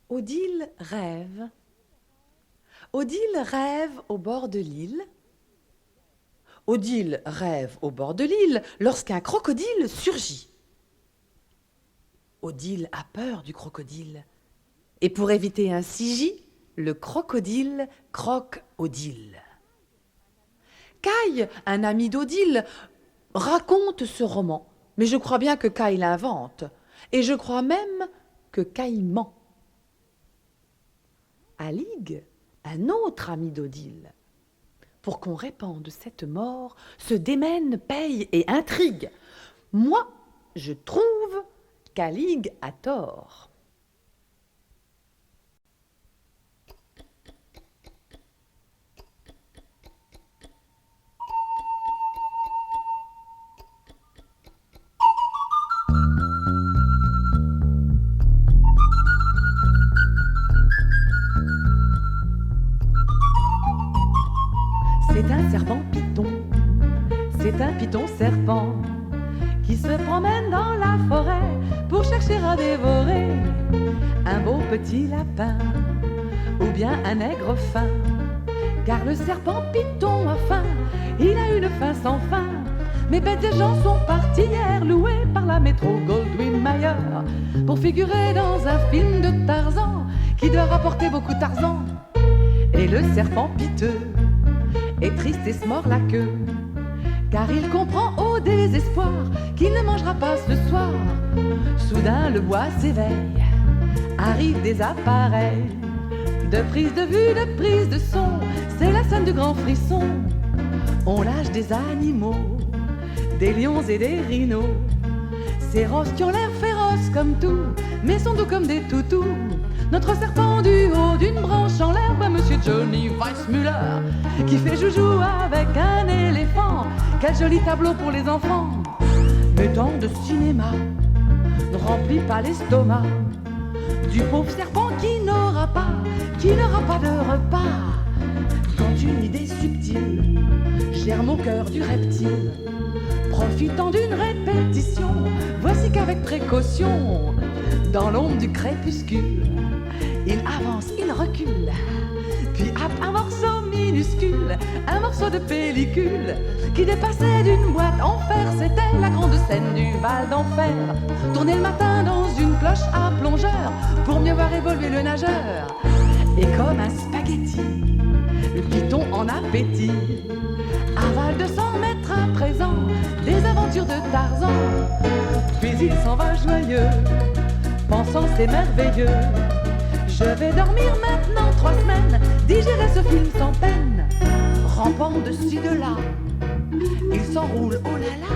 Odile rêve. Odile rêve au bord de l'île. Odile rêve au bord de l'île lorsqu'un crocodile surgit. Odile a peur du crocodile. Et pour éviter un CJ, le crocodile croque Odile. Caille, un ami d'Odile, raconte ce roman. Mais je crois bien que Caille l'invente. Et je crois même que Caille ment. Aligue, un autre ami d'Odile, pour qu'on répande cette mort, se démène, paye et intrigue. Moi, je trouve qu'Aligue a tort. C'est un serpent python, c'est un python serpent qui se promène dans la forêt pour chercher à dévorer un beau petit lapin ou bien un nègre fin. Car le serpent python a faim, il a une faim sans fin. Mes bêtes et gens sont partis hier loués par la métro Goldwyn Mayer pour figurer dans un film de Tarzan qui doit rapporter beaucoup Tarzan. Et le serpent piteux est triste et se mord la queue, car il comprend au désespoir qu'il ne mangera pas ce soir. Soudain le bois s'éveille, arrivent des appareils de prise de vue, de prise de son, c'est la scène du grand frisson. On lâche des animaux, des lions et des rhinos, ces roses qui ont l'air féroces comme tout, mais sont doux comme des toutous. Notre serpent du haut d'une branche en l'herbe, Monsieur Johnny Weissmuller, qui fait joujou avec un éléphant. Quel joli tableau pour les enfants. Mais tant de cinéma ne remplit pas l'estomac du pauvre serpent qui n'aura pas de repas. Quand une idée subtile germe au cœur du reptile, profitant d'une répétition, voici qu'avec précaution, dans l'ombre du crépuscule, il avance, il recule, puis happe un morceau minuscule, un morceau de pellicule qui dépassait d'une boîte en fer. C'était la grande scène du Val d'Enfer, tourné le matin dans une cloche à plongeur pour mieux voir évoluer le nageur. Et comme un spaghetti, le python en appétit avale de 100 mètres à présent des aventures de Tarzan. Puis il s'en va joyeux, pensant c'est merveilleux. Je vais dormir maintenant 3 semaines, digérer ce film sans peine. Rampant de ci de là, il s'enroule, oh là là,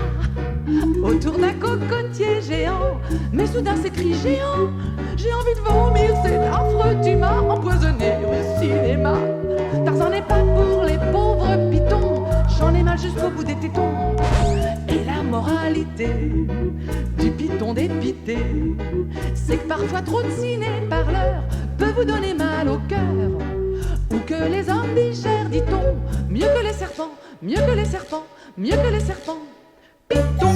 autour d'un cocotier géant. Mais soudain s'écrie géant, j'ai envie de vomir, c'est affreux, tu m'as empoisonné au cinéma. Tarzan n'est pas pour les pauvres pitons, j'en ai mal jusqu'au bout des tétons. Et la moralité du python dépité, c'est que parfois trop de ciné-parleurs peut vous donner mal au cœur. Ou que les hommes digèrent, dit-on, mieux que les serpents, mieux que les serpents, mieux que les serpents. Python.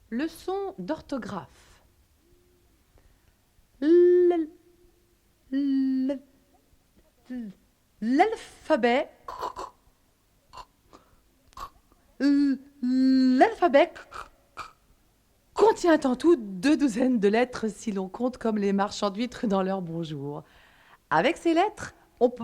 Leçon d'orthographe. L'alphabet. L'alphabet contient en tout 2 douzaines de lettres si l'on compte comme les marchands d'huîtres dans leur bonjour. Avec ces lettres, on peut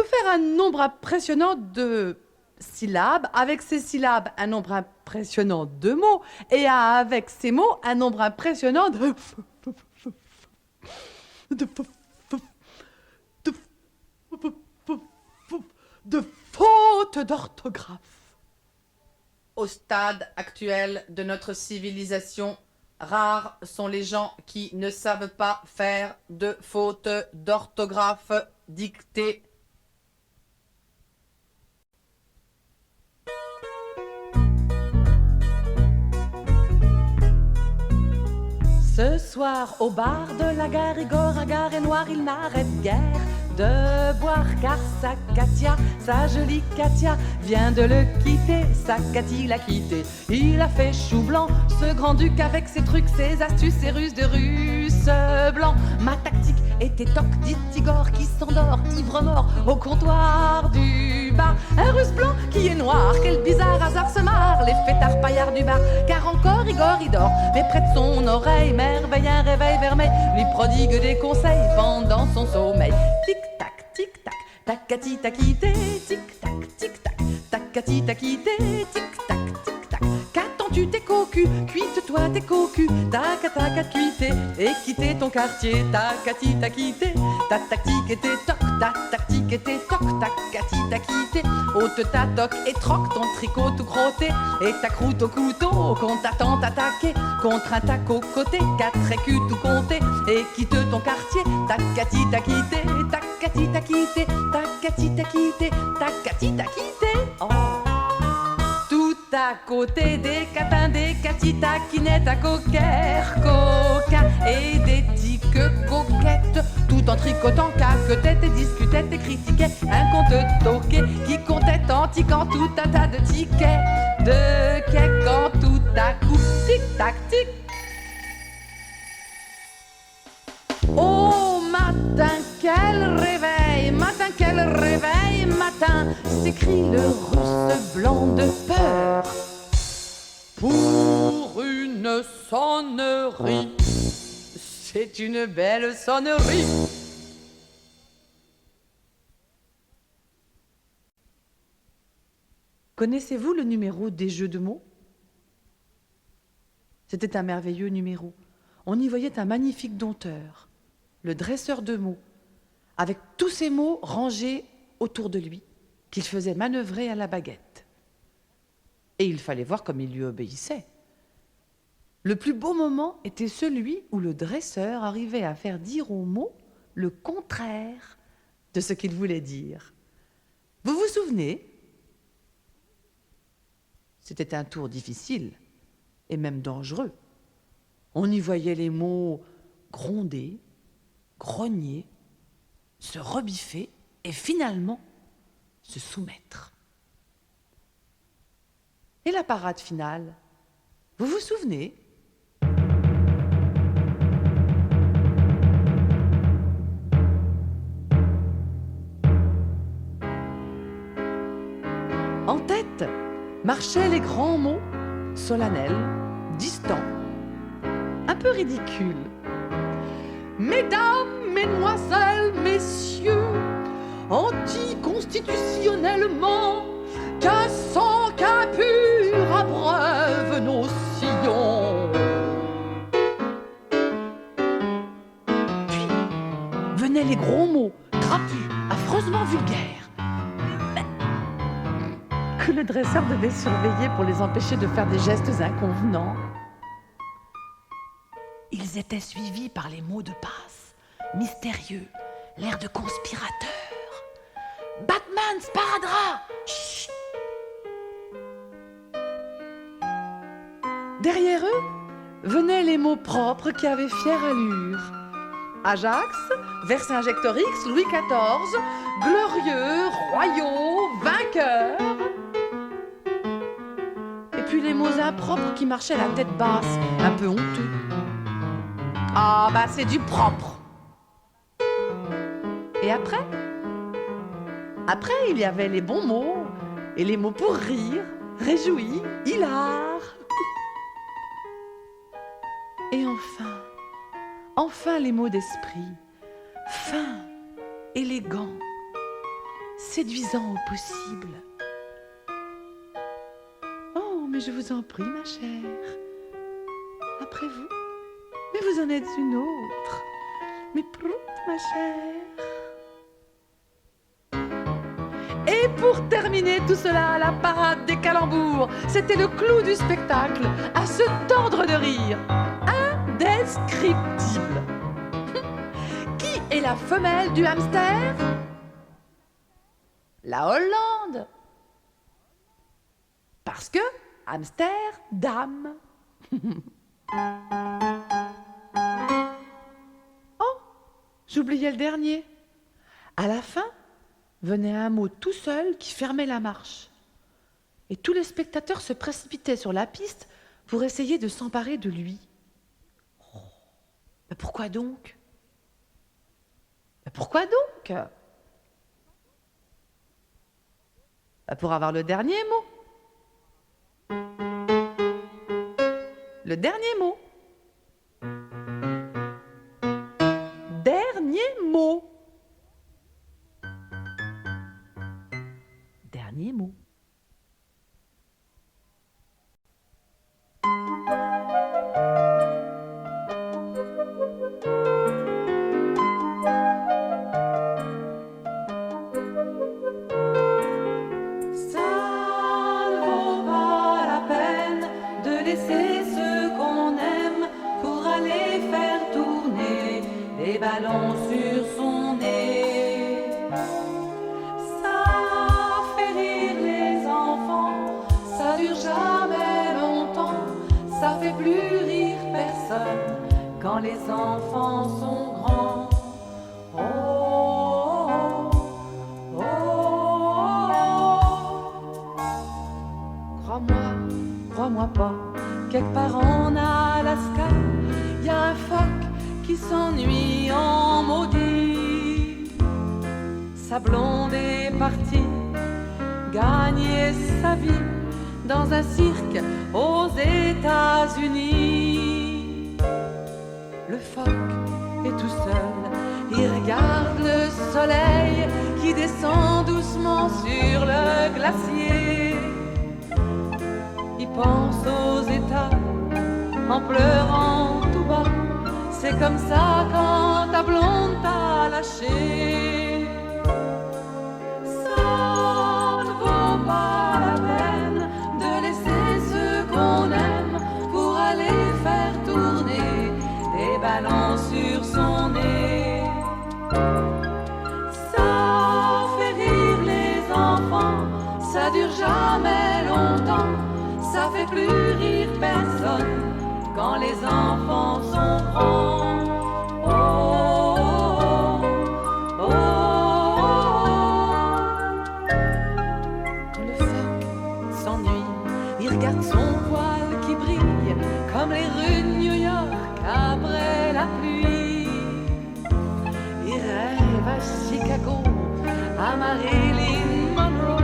faire un nombre impressionnant de syllabes. Avec ces syllabes, un nombre impressionnant de mots. Et avec ces mots, un nombre impressionnant de fautes d'orthographe. Au stade actuel de notre civilisation, rares sont les gens qui ne savent pas faire de fautes d'orthographe dictées. Ce soir, au bar de la gare, Igor, hagard et noir, il n'arrête guère de boire car sa Katia, sa jolie Katia, vient de le quitter. Sa Katy l'a quitté. Il a fait chou blanc, ce grand-duc avec ses trucs, ses astuces, ses ruses de russe blanc. Ma tactique était toc, dit Igor qui s'endort, ivre mort, au comptoir du bar. Un russe blanc qui est noir, quel bizarre hasard se marre, les fêtards paillards du bar. Car encore Igor il dort, mais près de son oreille, merveille, un réveil vermeil, lui prodigue des conseils pendant son sommeil. Tic-tac, tic-tac, ta Katy t'a quitté, tic-tac, tic-tac, ta Katy t'a quitté, tic-tac, tic-tac. Qu'attends-tu tes cocus, cuite-toi tes cocus, tac, cuité, et quitter ton quartier, ta Katy t'a quitté. Ta tactique était toc, ta tactique était toc, ta Katy t'a quitté. Ôte ta toque et troque ton tricot tout crotté, et ta croûte au couteau qu'on t'attend attaquer, contre un tac au côté, 4 écus tout compté, et quitte ton quartier, ta Katy t'a quitté, ta Katy t'a quitté, ta Katy t'a quitté, ta Katy t'a quitté. Oh. Tout à côté des catins, des Katy taquinettes à coquère, coquin, et des tiques coquettes, tout en tricotant caquetette et discutait et critiquait un conte toqué qui comptait en tiquant tout un tas de tickets, de quais quand tout à coup, tic-tac, tic. Oh matin, quel réveil, matin, s'écrie le russe blanc de peur. Pour une sonnerie, c'est une belle sonnerie. Connaissez-vous le numéro des jeux de mots? C'était un merveilleux numéro. On y voyait un magnifique dompteur, le dresseur de mots, avec tous ces mots rangés autour de lui, qu'il faisait manœuvrer à la baguette. Et il fallait voir comme il lui obéissait. Le plus beau moment était celui où le dresseur arrivait à faire dire aux mots le contraire de ce qu'il voulait dire. Vous vous souvenez? C'était un tour difficile et même dangereux. On y voyait les mots gronder, grogner, se rebiffer et finalement se soumettre. Et la parade finale, vous vous souvenez? En tête marchaient les grands mots, solennels, distants, un peu ridicules. Mesdames, mesdemoiselles, messieurs, anticonstitutionnellement, qu'un sang qu'un pur abreuve nos sillons. Puis venaient les gros mots, trapus, affreusement vulgaires, que le dresseur devait surveiller pour les empêcher de faire des gestes inconvenants. Ils étaient suivis par les mots de passe, mystérieux, l'air de conspirateur. Batman, sparadrap, chut. Derrière eux venaient les mots propres qui avaient fière allure. Ajax, Vercingétorix, Louis XIV, glorieux, royaux, vainqueurs. Et puis les mots impropres qui marchaient la tête basse, un peu honteux. Ah bah c'est du propre. Et après, il y avait les bons mots et les mots pour rire, réjouis, hilar. Et enfin les mots d'esprit, fins, élégants, séduisants au possible. Oh, mais je vous en prie, ma chère, après vous. Mais vous en êtes une autre. Mais prout, ma chère. Et pour terminer tout cela, la parade des calembours, c'était le clou du spectacle, à se tordre de rire. Indescriptible. Qui est la femelle du hamster? La Hollande. Parce que hamster, dame. Oh, j'oubliais le dernier. À la fin, venait un mot tout seul qui fermait la marche. Et tous les spectateurs se précipitaient sur la piste pour essayer de s'emparer de lui. Oh, mais pourquoi donc? Mais pourquoi donc? Pour avoir le dernier mot. Le dernier mot. Dernier mot. Dernier mot. Ballon sur son nez, ça fait rire les enfants, ça dure jamais longtemps, ça fait plus rire personne quand les enfants sont grands. Oh, oh, oh, oh. Crois-moi pas, quelque part en Alaska, y a un phoque qui s'ennuie en maudit. Sa blonde est partie gagner sa vie dans un cirque aux États-Unis. Le phoque est tout seul, il regarde le soleil qui descend doucement sur le glacier. Il pense aux États en pleurant tout bas. C'est comme ça quand ta blonde t'a lâché. Ça ne vaut pas la peine de laisser ceux qu'on aime pour aller faire tourner des ballons sur son nez. Ça fait rire les enfants, ça dure jamais longtemps, ça fait plus rire personne quand les enfants sont grands. Oh, oh, oh, oh. Quand le phoque s'ennuie, il regarde son voile qui brille comme les rues de New York après la pluie. Il rêve à Chicago, à Marilyn Monroe.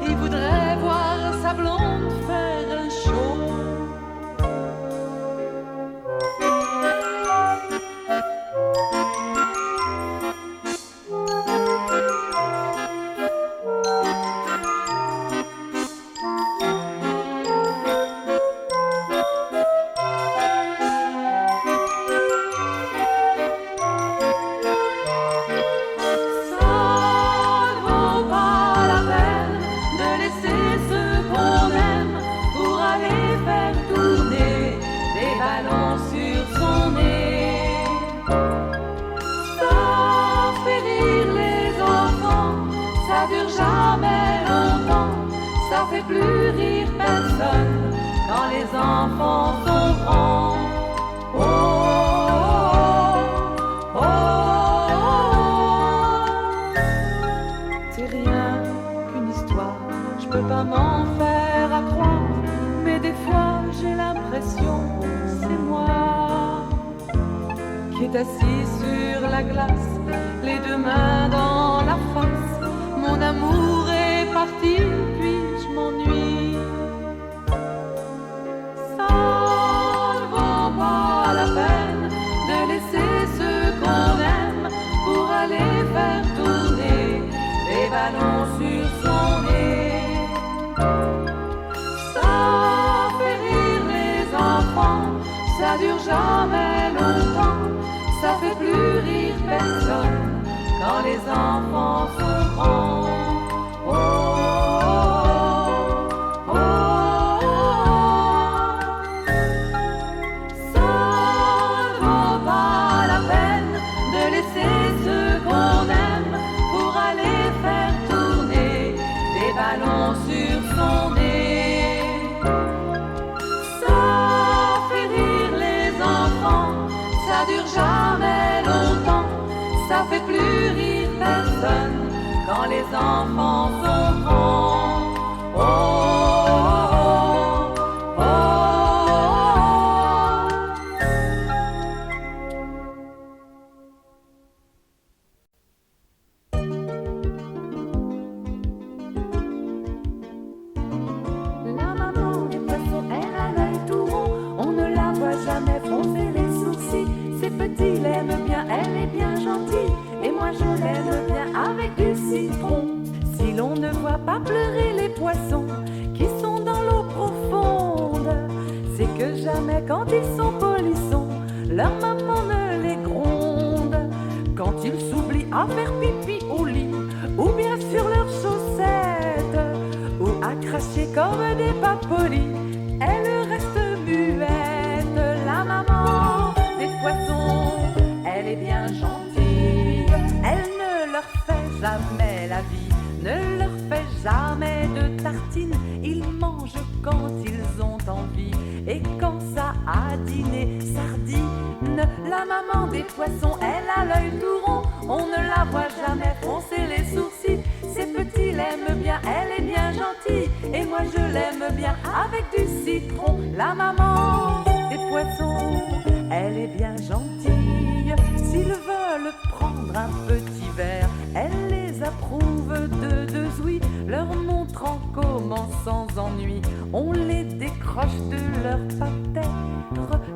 Il voudrait voir sa blonde faire un show. Plus rire personne quand les enfants sont grands. Oh, oh, oh, oh. C'est rien qu'une histoire, je peux pas m'en faire à croire, mais des fois j'ai l'impression c'est moi qui est assis sur la glace, les deux mains dans la face. Mon amour est parti, puis je m'ennuie. Ça ne vaut pas la peine de laisser ceux qu'on aime pour aller faire tourner les ballons sur son nez. Ça fait rire les enfants, ça dure jamais longtemps, ça fait plus rire personne quand les enfants sont grands. Oh, oh, oh, oh. Ça ne vaut pas la peine de laisser ceux qu'on aime pour aller faire tourner des ballons sur son nez. Ça fait rire les enfants, ça dure jamais longtemps, ça fait plus rire personne quand les enfants sont grands. Oh, oh, oh, oh. La maman des poissons, elle a l'œil tout rond. On ne la voit jamais froncer les sourcils. C'est petit, l'aime bien, elle est bien gentille. Et moi je l'aime bien avec du citron. Si l'on ne voit pas pleurer les poissons qui sont dans l'eau profonde, c'est que jamais quand ils sont polissons, leur maman ne les gronde. Quand ils s'oublient à faire pipi au lit, ou bien sur leurs chaussettes, ou à cracher comme des papolis, elle reste muette. La maman des poissons, elle est bien gentille. Elle ne leur fait jamais la vie, ne leur fait jamais de tartines. Ils mangent quand ils ont envie, et quand ça a dîné, sardines. La maman des poissons, elle a l'œil tout rond. On ne la voit jamais froncer les sourcils. Ses petits l'aiment bien, elle est bien gentille. Et moi je l'aime bien avec du citron. La maman des poissons, elle est bien gentille. S'ils veulent prendre un petit verre, elle les approuve de deux ouïes, leur montrant comment sans ennui on les décroche de leur patère.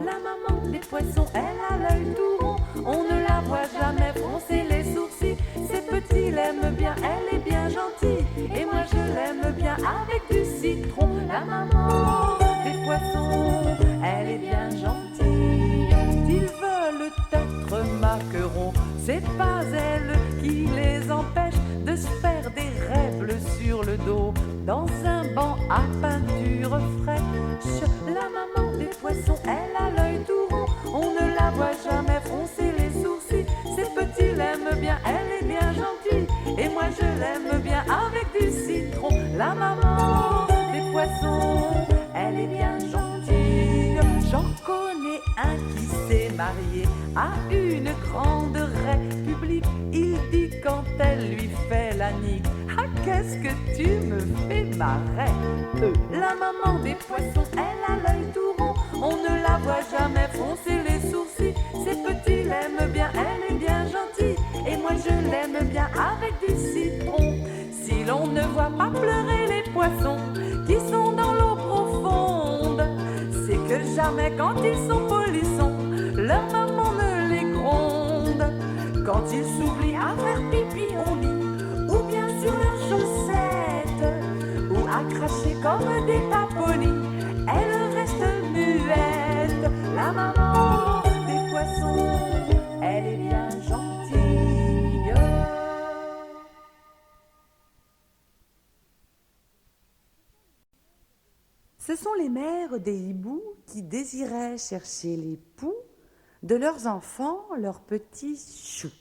La maman des poissons, elle a l'œil tout rond. On ne la voit jamais froncer les sourcils. Ses petits l'aiment bien, elle est bien gentille. Et moi je l'aime bien avec du citron. La maman des poissons, elle est bien gentille. S'ils veulent être maquerons, c'est pas elle qui les empêche de se faire des rèbles sur le dos dans un banc à peinture fraîche. La maman des poissons, elle a l'œil tout rond. On ne la voit jamais froncer les sourcils. Ses petits l'aiment bien, elle est bien gentille. Et moi je l'aime bien avec du citron. La maman des poissons, elle est bien gentille. J'en connais un qui s'est marié à une grande république. Il dit quand elle lui fait la nique: ah, qu'est-ce que tu me fais marrer. La maman des poissons, elle a l'œil tout rond. On ne la voit jamais froncer les sourcils. Ses petits l'aiment bien, elle est bien gentille. Et moi je l'aime bien avec du citron. Si l'on ne voit pas pleurer les poissons qui sont dans l'eau profonde, c'est que jamais quand ils sont polissons, leur maman ne les gronde. Quand ils s'oublient à faire pipi au lit, ou bien sur leurs chaussettes, ou à cracher comme des papolis, elle reste muette. La maman des poissons, elle est bien gentille. Ce sont les mères des hiboux qui désiraient chercher les poux de leurs enfants, leurs petits choux.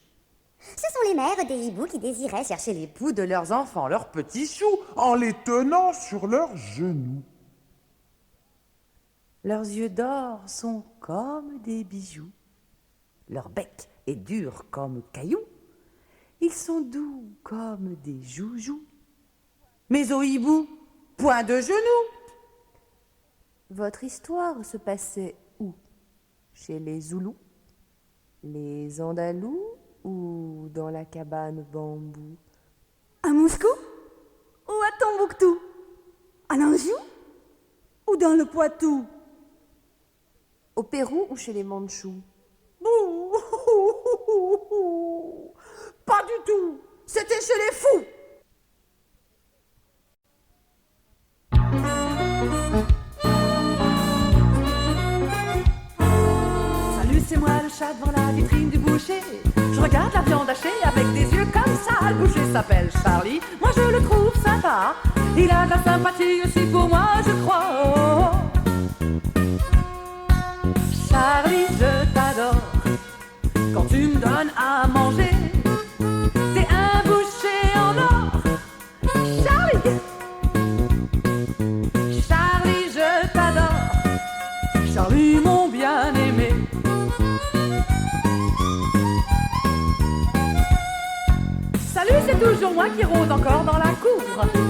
Ce sont les mères des hiboux qui désiraient chercher les poux De leurs enfants, leurs petits choux. en les tenant sur leurs genoux. Leurs yeux d'or sont comme des bijoux. Leur bec est dur comme caillou. Ils sont doux comme des joujoux. Mais au hibou, point de genoux. Votre histoire se passait où? Chez les Zoulous, les Andalous ou dans la cabane bambou? À Moscou ou à Tombouctou? À l'Anjou ou dans le Poitou? Au Pérou ou chez les Mandchous? Bouh, pas du tout. C'était chez les fous. Salut, c'est moi le chat devant la vitrine du boucher. Je regarde la viande hachée avec des yeux comme ça. Le boucher s'appelle Charlie, moi je le trouve sympa. Il a de la sympathie aussi pour moi, je crois. Charlie, je t'adore. Quand tu me donnes à manger, t'es un boucher en or. Charlie, Charlie, je t'adore. Charlie, mon bien-aimé. moi qui rôde encore dans la cour.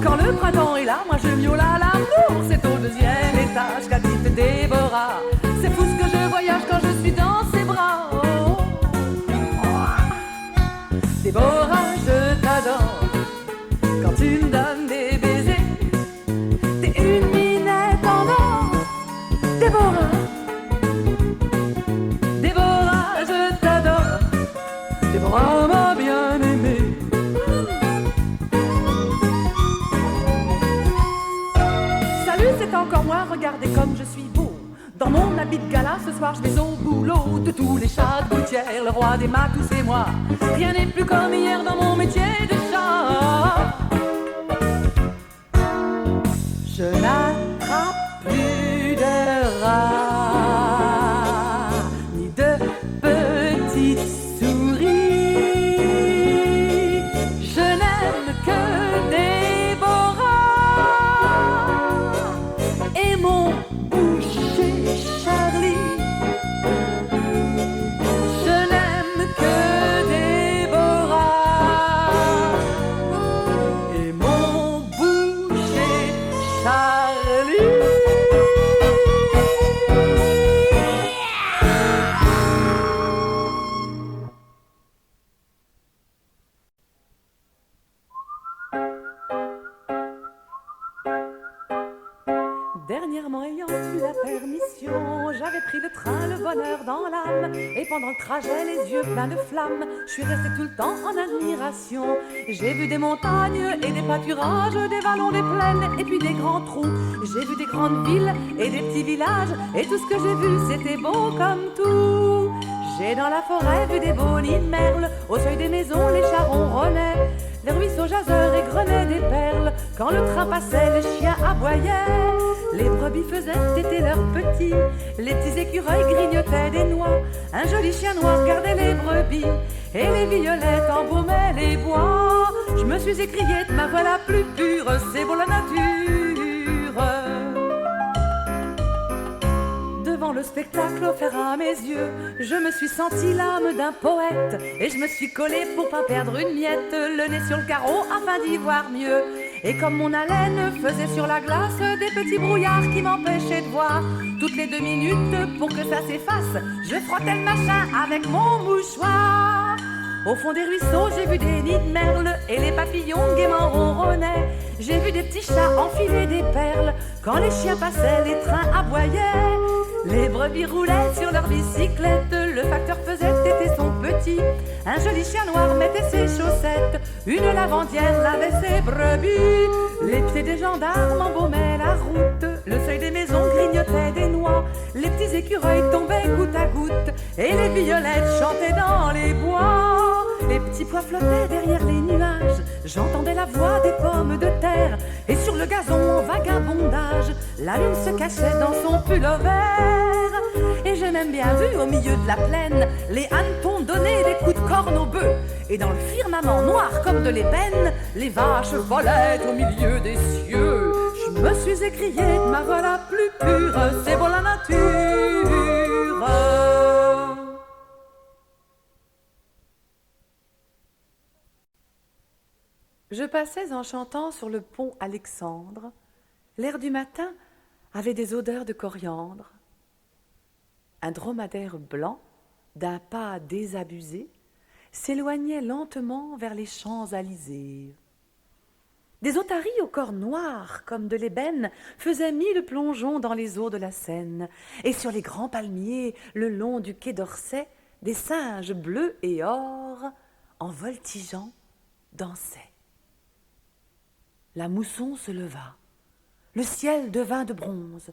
Quand le printemps est là, moi je miaule à l'amour. C'est au deuxième étage qu'habite Déborah. C'est fou ce que je voyage quand je suis dans ses bras. Oh. Déborah, je t'adore. Quand tu me donnes des baisers, t'es une minette en or. Déborah, Déborah, je t'adore. Déborah m'a bien aimé. Salut, c'est encore moi, regardez comme je suis beau. Dans mon habit de gala, ce soir je vais au boulot. De tous les chats de gouttière, le roi des matous c'est moi. Rien n'est plus comme hier dans mon métier de chat. Je n'attrape plus de rats, ni de petites souris. Je n'aime que Déborah et mon boucher Charlie. Je n'aime que Déborah et mon boucher Charlie. Dernièrement ayant eu la permission, j'avais pris le train, le bonheur dans l'âme. Et pendant le trajet, les yeux pleins de flammes, je suis restée tout le temps en admiration. J'ai vu des montagnes et des pâturages, des vallons, des plaines et puis des grands trous. J'ai vu des grandes villes et des petits villages, et tout ce que j'ai vu, c'était beau comme tout. J'ai dans la forêt vu des beaux nids de merle, au seuil des maisons, les chats ronronnaient. Les ruisseaux jaseurs égrenaient des perles. Quand le train passait, les chiens aboyaient. Les brebis faisaient téter leurs petits. Les petits écureuils grignotaient des noix. Un joli chien noir gardait les brebis. Et les violettes embaumaient les bois. Je me suis écriée de ma voix la plus pure, c'est beau la nature. Devant le spectacle offert à mes yeux, je me suis sentie l'âme d'un poète. Et je me suis collée pour pas perdre une miette, le nez sur le carreau afin d'y voir mieux. Et comme mon haleine faisait sur la glace des petits brouillards qui m'empêchaient de voir, toutes les 2 minutes pour que ça s'efface, je frottais le machin avec mon mouchoir. Au fond des ruisseaux, j'ai vu des nids de merle et les papillons gaiement ronronnaient. J'ai vu des petits chats enfiler des perles. Quand les chiens passaient, les trains aboyaient. Les brebis roulaient sur leur bicyclette. Le facteur faisait téter son petit. Un joli chien noir mettait ses chaussettes. Une lavandière lavait ses brebis. Les pieds des gendarmes embaumaient la route. Le seuil des maisons grignotait des noix. Les petits écureuils tombaient goutte à goutte. Et les violettes chantaient dans les bois. Les petits pois flottaient derrière les nuages. J'entendais la voix des pommes de terre. Et sur le gazon en vagabondage, la lune se cachait dans son pullover. Et j'ai même bien vu au milieu de la plaine les hannetons donner des coups de corne aux bœufs. Et dans le firmament noir comme de l'ébène, les vaches volaient au milieu des cieux. Je me suis écriée de ma voix la plus pure, c'est beau la nature. Je passais en chantant sur le pont Alexandre. L'air du matin avait des odeurs de coriandre. Un dromadaire blanc, d'un pas désabusé, s'éloignait lentement vers les Champs-Élysées. Des otaries au corps noir comme de l'ébène faisaient 1000 plongeons dans les eaux de la Seine. Et sur les grands palmiers, le long du quai d'Orsay, des singes bleus et or, en voltigeant, dansaient. La mousson se leva. Le ciel devint de bronze.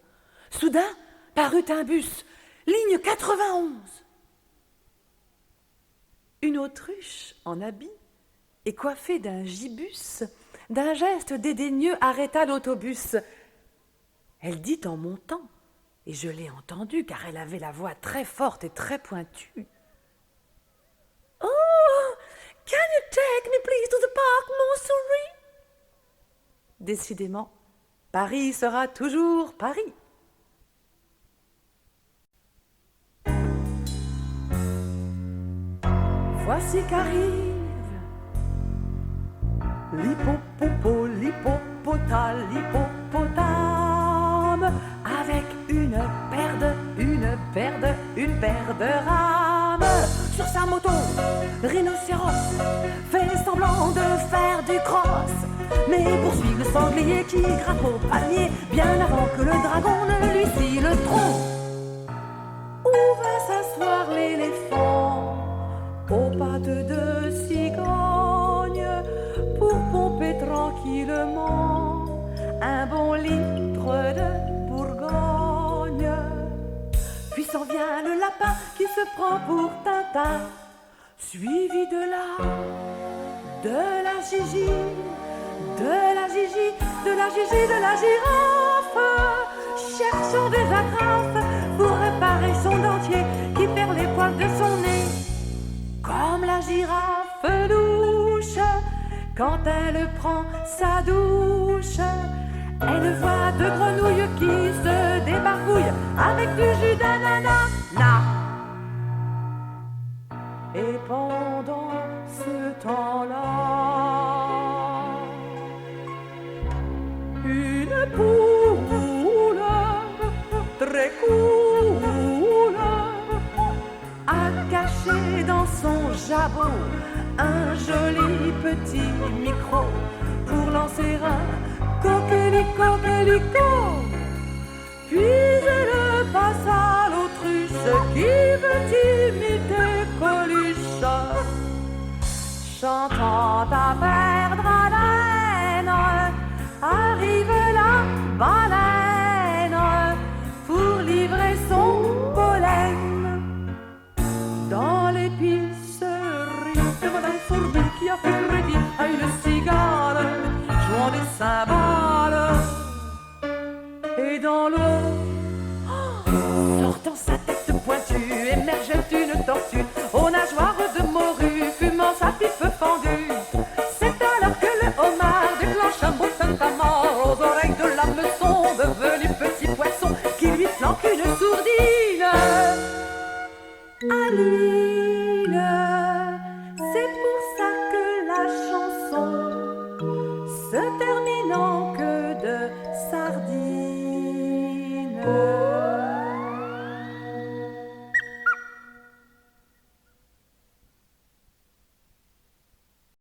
Soudain parut un bus, ligne 91. Une autruche en habit et coiffée d'un gibus, d'un geste dédaigneux arrêta l'autobus. Elle dit en montant, et je l'ai entendue car elle avait la voix très forte et très pointue. « Oh, can you take me please to the park, Montsouris ?» Décidément, Paris sera toujours Paris. Voici qu'arrive L'hippopopo, l'hippopotame, avec une paire de rames. Sur sa moto, rhinocéros fait semblant de faire du cross, mais poursuit le sanglier qui grimpe au panier bien avant que le dragon ne lui scie le tronc. Où va s'asseoir l'éléphant aux pattes de cigogne pour pomper tranquillement un bon litre de Bourgogne? Puis s'en vient le lapin qui se prend pour Tintin, suivi de la Gigi, de la girafe, cherchant des agrafes pour réparer son dentier qui perd les poils de son nez. Comme la girafe douche, quand elle prend sa douche, elle voit deux grenouilles qui se débarbouillent avec du jus d'ananas. Et pendant ce temps-là, une poule très cool a caché dans son jabot un joli petit micro pour lancer un coquelicot. Puis elle passe à l'autruche qui veut imiter Coluche, chantant à perdre haleine. Arrive la baleine pour livrer son pollen dans l'épicerie de Madame Fourbet qui a fait crédit à une cigale jouant des cymbales. Et dans l'eau, sortant sa tête pointue, émergeait une tortue aux nageoires de morue, fumant sa pipe fendue. C'est alors que le homard déclenche un beau tintamarre aux oreilles de l'hameçon, devenu petit poisson qui lui flanque une sourdine. À lui